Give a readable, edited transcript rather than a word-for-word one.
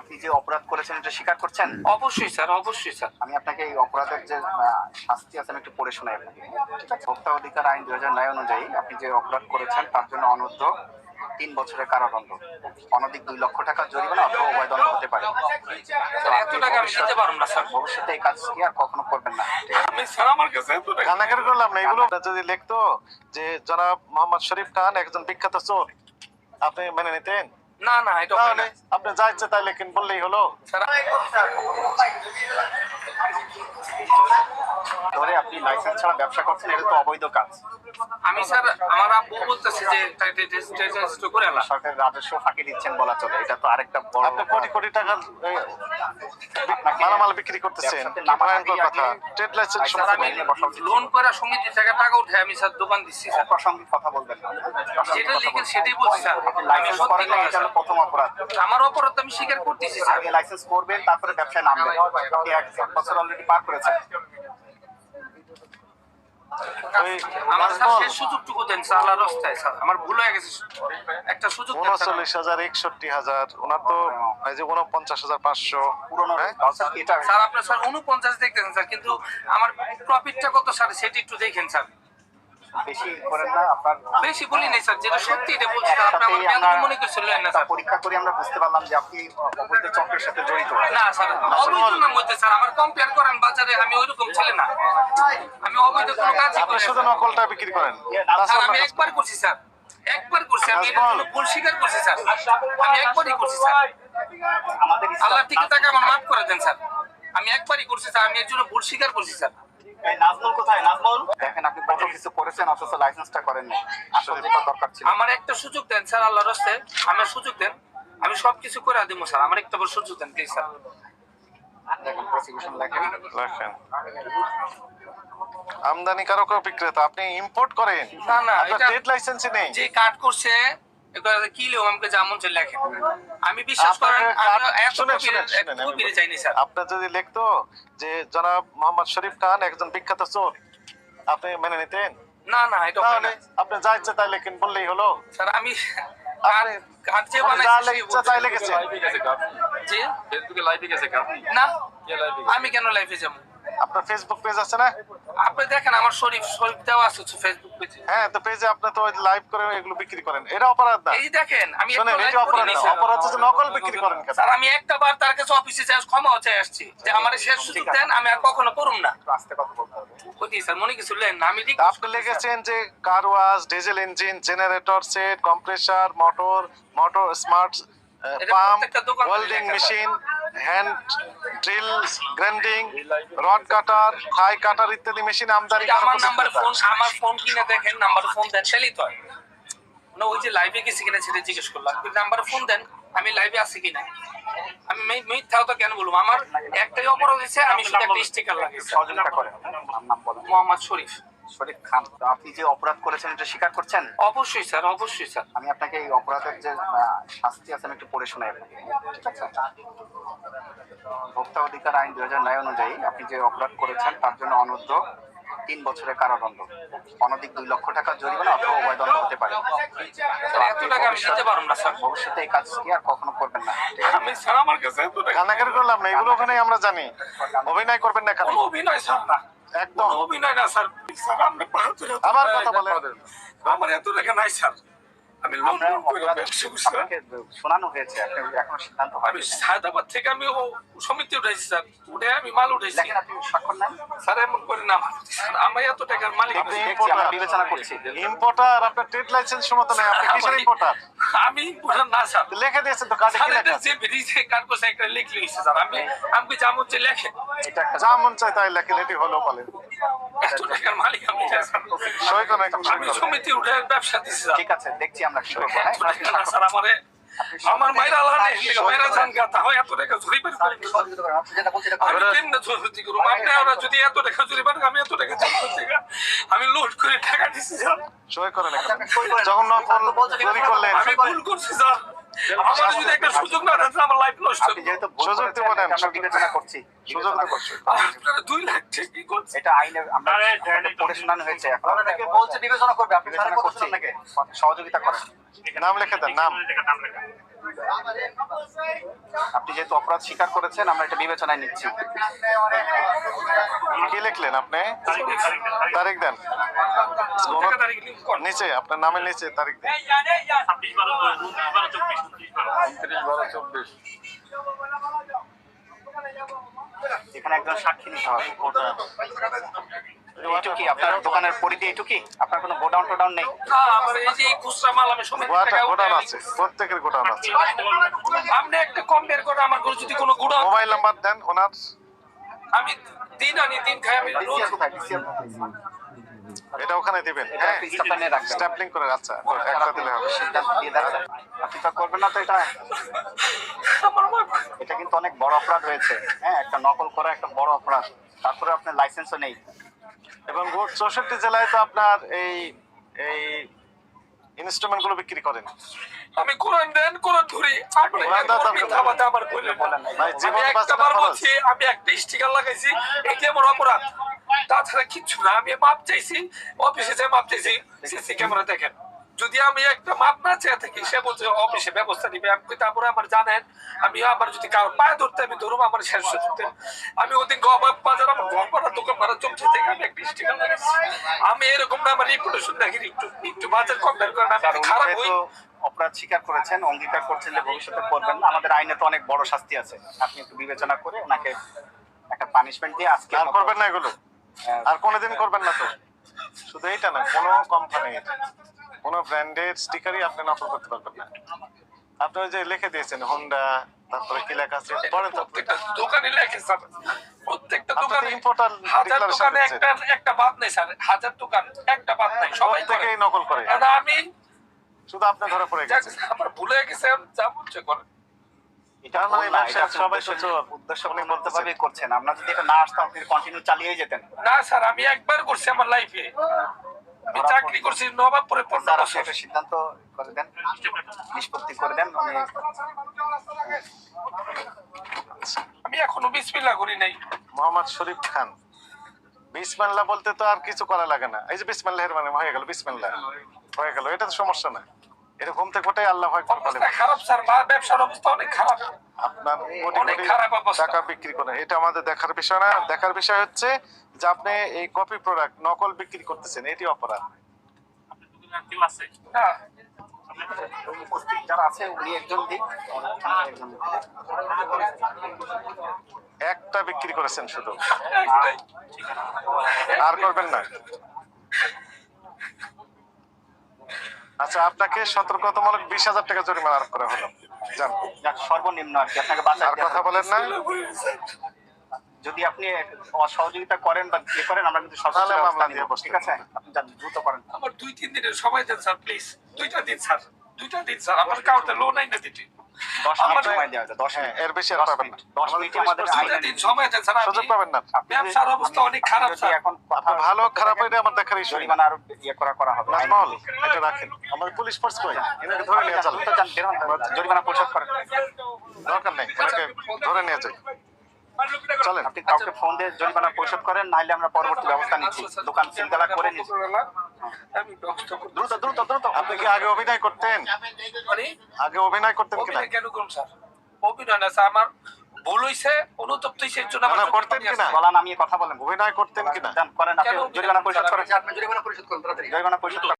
আপনি যে অপরাধ করেছেন এটা স্বীকার করছেন? অবশ্যই স্যার, অবশ্যই স্যার। আমি আপনাকে এই অপরাধের যে শাস্তি আছে আমি একটু পড়ে শোনাই আপনাকে। ঠিক আছে? ভোক্তা অধিকার আইন 2009 অনুযায়ী আপনি যে অপরাধ করেছেন তার জন্য অনূর্ধ্ব 3 বছরের কারাদণ্ড, অনধিক 2 লক্ষ টাকা জরিমানা অথবা উভয় দণ্ড হতে পারে। এত টাকা আমি দিতে পারবো না স্যার। ভবিষ্যতে এই কাজ কি আর কখনো করবেন না। আমি স্যার আমার কাছে এত টাকা কান্নাকাটি করলাম না, এগুলো যদি লিখতো যে জনাব মোহাম্মদ শরীফ খান একজন বিখ্যাত চোর, আপনি মেনে নিতেন? না না, এটা হয় তাহলে না আপনি যা ইচ্ছে তাই লেখেন বললেই হলো। স্যার। ধরে আপনি লাইসেন্স ছাড়া ব্যবসা করছেন, এটা তো অবৈধ কাজ। আমি স্যার আমার আব্বু বলতেছে যে রেজিস্টার করে আলা। সরকারের রাজস্ব ফাঁকি দিচ্ছেন বলা চলে, এটা তো আরেকটা বড়। আপনি কোটি কোটি টাকা মালামাল বিক্রি করতেছেন, কি ভয়ঙ্কর কথা। ট্রেড লাইসেন্স স্যার আমি লোন করে সমিতি থেকে টাকা উঠে আমি স্যার দোকান দিচ্ছি স্যার। অপ্রাসঙ্গিক কথা বলবেন না। যেটা লিখেন সেটাই বলছি স্যার। আমি লাইসেন্স সত্যি করেন না, কথা এটা হলো স্যার। প্রথম অপরাধ। আমার অপরাধ আমি স্বীকার করতেছি স্যার। আগে লাইসেন্স করবেন, তারপরে ব্যবসায় নামবেন। আপনি 1 বছর অলরেডি পার করেছেন। আমার স্যার শেষ সুযোগটুকু দেন স্যার, আল্লাহর রাস্তায় স্যার। আমার ভুল হয়ে গেছে, একটা সুযোগ দেন স্যার। 39,000, 61,000, ওনার তো এই যে 49,500 পুরনো হ্যাঁ? এটা স্যার আপনার স্যার 49 দেখতেছেন স্যার, কিন্তু আমার প্রফিটটা কত স্যার সেটা একটু দেখেন স্যার। বেশি করেন না আপনার। বেশি বলি নাই স্যার, যেটা সত্যি এটা বলছি স্যার। আপনি আমার বেয়াদবি মনে করছিলেন না স্যার। পরীক্ষা করে আমরা বুঝতে পারলাম যে আপনি অবৈধ চক্রের সাথে জড়িত। না স্যার, অবৈধ না মধ্যে স্যার। আমার কম্পেয়ার করেন বাজারে, আমি ওইরকম ছেলে না। আমি অবৈধ কোনো কাজই আপনি করি না শুধু স্যার। নকলটা বিক্রি করেন। স্যার আমি একবার করছি স্যার, একবার করছি। আমি এটা কোনো ভুল স্বীকার করছি স্যার। আমি একবারই করছি স্যার। আমাদের আল্লাহ ঠিক টাকা আমার মাফ করে দেন স্যার। আমি একবারই করছি স্যার, আমি এর জন্য ভুল স্বীকার করছি স্যার। এই নাজমুল কোথায়? নাজমুল দেখেন, আপনি কত কিছু করেছেন অথচ লাইসেন্সটা করেন না। আসলে যেটা দরকার ছিল। আমার একটা সুযোগ দেন স্যার, আল্লাহর রাস্তায় আমার সুযোগ দেন। আমি সবকিছু করে দেবো স্যার, আমার একটা বড় সুযোগ দেন প্লিজ স্যার। দেখেন প্রসিকিউশন লেখেন। লেখেন আমদানিকারক ও বিক্রেতা, আপনি ইম্পোর্ট করেন? না না, আপনার এটা ট্রেড লাইসেন্সই নেই। যে কাট করছে কি লেও আমাকে যেমন চাই লেখেন। আমি বিশ্বাস করেন আমি এত কপিরে চাইনি স্যার। আপনার যদি লিখতো যে জনাব মোহাম্মদ শরীফ খান একজন বিখ্যাত চোর, আপনি মেনে নিতেন? না না, এটা হয় তাহলে না আপনি যা ইচ্ছে তাই লেখেন বললেই হলো। স্যার। আমি আপনি কাট যে যা বানাইছি ইচ্ছা তাই লিখেছেন। জি ফেসবুকে লাইভে গেছে কার? না, কে লাইভে? আমি কেন লাইভে যাবো? আপনার ফেসবুক পেজ আছে না? আপনি দেখেন আমার শরীফ দেওয়া আছে ফেসবুক পেজে। হ্যাঁ, তো পেজে আপনি তো লাইভ করে এগুলো বিক্রি করেন, এটা অপরাধ না? এই দেখেন আমি একটু শোনেন, লাইভ এটা অপরাধ করিনি না। স্যার। অপরাধ হচ্ছে নকল বিক্রি করেন কেন? স্যার আমি একটা বার তার কাছে অফিসে যাই ক্ষমা চাই আসছি যে আমার শেষ সুযোগ দেন, আমি আর কখনো করুম না। একটু আস্তে কথা বলতে হবে। কইতি স্যার মনে কিছু লেন না, আমি তা আপনি লিখেছেন যে car wash, diesel engine, generator set, compressor, motor smart pump, প্রত্যেকটা দোকান welding machine, hand drill, grinding, rod cutter, থাই কাটার ইত্যাদি মেশিন আমদানি করা। আমার নাম্বার ফোন, আমার ফোন কিনে দেখেন, নাম্বার ফোন দেন সেটাই তো হয় না। ওই যে লাইভে গেছি কিনা সেটা জিজ্ঞেস করলাম, কিন্তু নাম্বার ফোন দেন আমি লাইভে আছি কিনা। আমি মিথ্যাও তো কেন বলবো? আমার একটাই অপরাধ হয়েছে, আমি শুধু একটা স্টিকার লাগিয়েছি। সহযোগিতা করেন। আপনার নাম বলেন। মোহাম্মদ শরীফ। শরীফ খান। তো আপনি যে অপরাধ করেছেন এটা স্বীকার করছেন? অবশ্যই স্যার, অবশ্যই স্যার। আমি আপনাকে এই অপরাধের যে শাস্তি আছে আমি একটু পড়ে শোনাই আপনাকে। ঠিক আছে? ভোক্তা অধিকার আইন 2009 অনুযায়ী আপনি যে অপরাধ করেছেন তার জন্য অনূর্ধ্ব 3 বছরের কারাদণ্ড, অনধিক 2 লক্ষ টাকা জরিমানা অথবা উভয় দণ্ড হতে পারে। এত টাকা আমি দিতে পারবো না স্যার। ভবিষ্যতে এই কাজ কি আর কখনো করবেন না। আমি স্যার আমার কাছে এত টাকা কান্নাকাটি করলাম না, এগুলো ওখানে আমরা জানি। অভিনয় করবেন না কেন? কোনো অভিনয় স্যার না, একদম। কোনো অভিনয় না স্যার। স্যার আপনি আবার কথা বলেন। আমার এত টাকা নাই স্যার। আমি লোন আমরা করে অপরাধ ব্যবসা করছি স্যার। আপনাকে শোনানো হয়েছে, আপনি এখনো সিদ্ধান্ত আমি হয়নি। সায়দাবাদ থেকে আমি ও সমিতি উঠাইছি স্যার, উঠে আমি মাল উঠাইছি। দেখেন আপনি স্বাক্ষর নেন। স্যার এমন করে না স্যার, আমি এত টাকার মালিক আপনি না। দেখছি, আমরা বিবেচনা করছি। ইম্পোর্টার, আপনার ট্রেড লাইসেন্স সমত নাই, আপনি কিসের ইম্পোর্টার? আমি বুঝলাম না স্যার। লিখে দিয়েছেন তো, কাজে স্যার কি এটা লেখা? যে বিদেশে কার কোসে একটা লিখলি হইছে স্যার। আমি যা মন চাই লেখেন। এটা একটা যা মন চায় তাই লেখেন, এটি হলো বলেন। এত টাকার মালিক আমি না স্যার। সই করেন, এখন সই আমি করেন। সমিতি উঠে ব্যবসা দিছি স্যার। ঠিক আছে, দেখছি আমরা কি করবো। এত টাকা না স্যার, আমার মাইরা আল্লাহ নেই, মাইরা জান গাতা হয় এত টাকা চুরি করে করে। সহযোগিতা করেন। আপনি যেটা বলছেন এটা আমি করেন। কেমনে চুরি করব? আপনারা যদি এত টাকা চুরি করেন, আমি এত টাকা চুরি করতে গেলাম। আমি লুট করে টাকা দিছি স্যার। সই করেন এখন। আপনি সই করেন। যখন নকল চুরি করলেন, আমি ভুল করছি স্যার। আমার যদি একটা সুযোগ না দেন আমার লাইফ নষ্ট আপনি হবে। যেহেতু ভুল সুযোগ করেছেন, দেব না, এটা আমরা বিবেচনা করছি। সুযোগ দেব। আপনারা 2 লাখ টাকা কি করছেন? এটা আইনে আমরা পড়ে শোনানো হয়েছে। এখন আপনাকে বলছে বিবেচনা করবে, আপনি বিবেচনা করছেন নাকি? সহযোগিতা করেন। নাম লিখে দেন, নাম। আপনি যেহেতু অপরাধ স্বীকার করেছেন আমরা এটা বিবেচনায় নিচ্ছি। কি লিখলেন আপনি? তারিখ দেন। প্রত্যেকটা তারিখ লিঙ্ক কর। নিচে আপনার নামের নিচে তারিখ দেন। 29/12/24। এখানে একজন সাক্ষী নিতে হবে। এইটুকি আপনার দোকানের পরিধি এইটুকি? আপনার কোনো গোডাউন টোডাউন নেই? না, আমার এই যে এই খুচরা মাল আমি সমিতির টাকা গোডাউন উঠাই আছে, প্রত্যেকের গোডাউন আছে। আপনি একটা কম বের করে আমার করে যদি কোনো গুড়া মোবাইল নাম্বার দেন ওনার। আমি দিন আনি দিন খাই আমি রোজ এটা ওখানে দিবেন। এটা হ্যাঁ, একটু স্ট্যাপলার নিয়ে রাখবেন। স্ট্যাপলিং করে। আচ্ছা, একটা দিলে হবে। সিদ্ধান্ত দিয়ে দেন। আপনি তো করবেন না তো এটা? আমার মা এটা কিন্তু অনেক বড় অপরাধ হয়েছে। হ্যাঁ, একটা নকল করা একটা বড় অপরাধ। তারপরে আপনার লাইসেন্সও নেই। এবং 64 জেলায় তো আপনার এই এই ইনস্ট্রুমেন্ট গুলো বিক্রি করেন। আমি কোরআন দেন কোরআন ধরি আপনি কোরআন দাও তো মিথ্যা কথা আমার বললেন না। ভাই, আমি জীবন একটা বাঁচানো বার খরচ। বলছি আমি একটা স্টিকার লাগাইছি এটি আমার অপরাধ, তাছাড়া কিচ্ছু না। আমি মাপ চাইছি, অফিসে যে মাপ চাইছি সিসি ক্যামেরা দেখেন। যদি আমি একটা মাপ না চেয়ে থাকি সে বলছে অফিসে ব্যবস্থা নিবে, আমি কই তারপরে আমার জানেন আমি আবার যদি কারো পায়ে ধরতে আমি ধরুম আমার শেষ হতে। আমি ওদিন বাজার আমার ঘর ভাড়া দোকান ভাড়া চলছে থেকে আমি একটা স্টিকার লাগাইছি। আমি এরকম না আমার রিপুটেশন দেখি একটু একটু বাজার কম্পেয়ার করেন আমি স্যার, উনি খারাপ হই। যেহেতু অপরাধ স্বীকার করেছেন, অঙ্গীকার করছেন যে ভবিষ্যতে করবেন না, আমাদের আইনে তো অনেক বড় শাস্তি আছে। আপনি একটু বিবেচনা করে ওনাকে একটা পানিশমেন্ট দিয়ে আজকে আর করবেন না এগুলো, আর কোনোদিন করবেন না তো। শুধু এইটা না, কোনো কোম্পানির কোনো ব্র্যান্ডের স্টিকারই আপনি নকল করতে পারবেন না। আপনি ওই যে লিখে দিয়েছেন হোন্ডা, তারপরে কি লেখা আছে পড়েন তো। প্রত্যেকটা দোকানে লেখে স্যার, প্রত্যেকটা আপনি তো দোকানে ইম্পোর্টার হাজার ডিক্লারেশন দোকানে দিচ্ছেন। একটা বাদ নেই স্যার, হাজার দোকান একটা বাদ নাই, সবাই করে। প্রত্যেকেই নকল করে, আর আমি শুধু আপনি ধরে পড়ে যাক, গেছেন। আমার ভুলে গেছে আমি যা মনে করে। এটা তার মানে ভুল না, ব্যবসায় এটা আপনি সবাই তো উদ্দেশ্য- চোর। উদ্দেশ্য উনি বলতে ভাবেই করছেন। আমরা যদি এটা না আসতো আপনি কন্টিনিউ চালিয়ে যেতেন। না স্যার, আমি একবার করছি আমার লাইফে, আমি চাকরি করছি নবাবপুরে 15 স্যার, আপনি বছর। একটা সিদ্ধান্ত করে দেন, নিষ্পত্তি করে দেন। আমি এখনো বিসমিল্লাহ করি নাই। মোহাম্মদ শরীফ খান। বিসমিল্লাহ বলতে তো আর কিছু করা লাগে না। এই যে বিসমিল্লাহের মানে হয়ে গেল, বিসমিল্লাহ হয়ে গেল, এটা তো সমস্যা না। এটা ঘুম থেকে ওঠাই আল্লাহ আকবার বলে। অবস্থা খারাপ স্যার, ব্যবসার অবস্থা অনেক খারাপ। আপনার কোটি অনেক কোটি খারাপ অবস্থা। টাকা বিক্রি করেন, এটা আমাদের দেখার বিষয় না। দেখার বিষয় হচ্ছে যে আপনি এই কপি প্রোডাক্ট নকল বিক্রি করতেছেন, এটি অপরাধ। না, উপস্থিত যারা আছে উনি একজন দিক, একজন দিক। একটা বিক্রি করেছেন শুধু, একটাই। আর করবেন না। আচ্ছা, আপনাকে সতর্কতামূলক 20,000 টাকা জরিমানা আরোপ করা হলো। যান, যাক, সর্বনিম্ন আর কি আপনাকে বাঁচার আর কথা বলেন না। যদি আপনি সহযোগিতা করেন বা ইয়ে করেন আমরা কিন্তু সর্বোচ্চ তাহলে ব্যবস্থা মামলা নিব। দিয়ে বসতে ঠিক আছে, আপনি যান, দ্রুত করেন। আমার 2-3 দিনের সময় দেন স্যার প্লিজ, 2টা দিন স্যার, 2টা দিন স্যার। আমার কাউকে লোন নাই না দিতে, 10 আমার মিনিট সময় দেওয়া হয়েছে, 10 হ্যাঁ, মিনিট। এর বেশি আর পাবেন না। 10 মিনিটে আমাদের 2টা দিন সময় দেন স্যার। সুযোগ পাবেন না। ব্যবসার অবস্থা অনেক খারাপ যদি স্যার। এখন কথা আপনার ভালো খারাপ এটা আমার দেখার ইস্যু। জরিমানা আরো ইয়ে করা হবে। নাজমল, এটা রাখেন। আমাদের পুলিশ ফোর্স কই? এনাকে ধরে নিয়ে চল। দ্রুত যান, বের হন, জরিমানা পরিশোধ করেন। দরকার নেই, এনাকে ধরে নিয়ে যাই। চলেন। আপনি কাউকে ফোন দিয়ে জরিমানা পরিশোধ করেন, নাহলে আমরা পরবর্তী ব্যবস্থা নিচ্ছি। দোকান সিলগালা করে নিচ্ছি। আমি ব্যবস্থা করব। দ্রুত দ্রুত দ্রুত। আপনি কি আগে অভিনয় করতেন? মানে আগে অভিনয় করতেন কিনা? অভিনয় কেন করুন স্যার? অভিনয় না স্যার, আমার ভুল হইছে, অনুতপ্ত হইছে, এর জন্য না, আমার না, জন্য করতেন আমি কিনা? গলা নামিয়ে কথা বলেন। অভিনয় করতেন কিনা? যান, করেন, আপনি কেন জরিমানা পরিশোধ করেন। জরিমানা পরিশোধ করুন তাড়াতাড়ি। জরিমানা পরিশোধ করেন।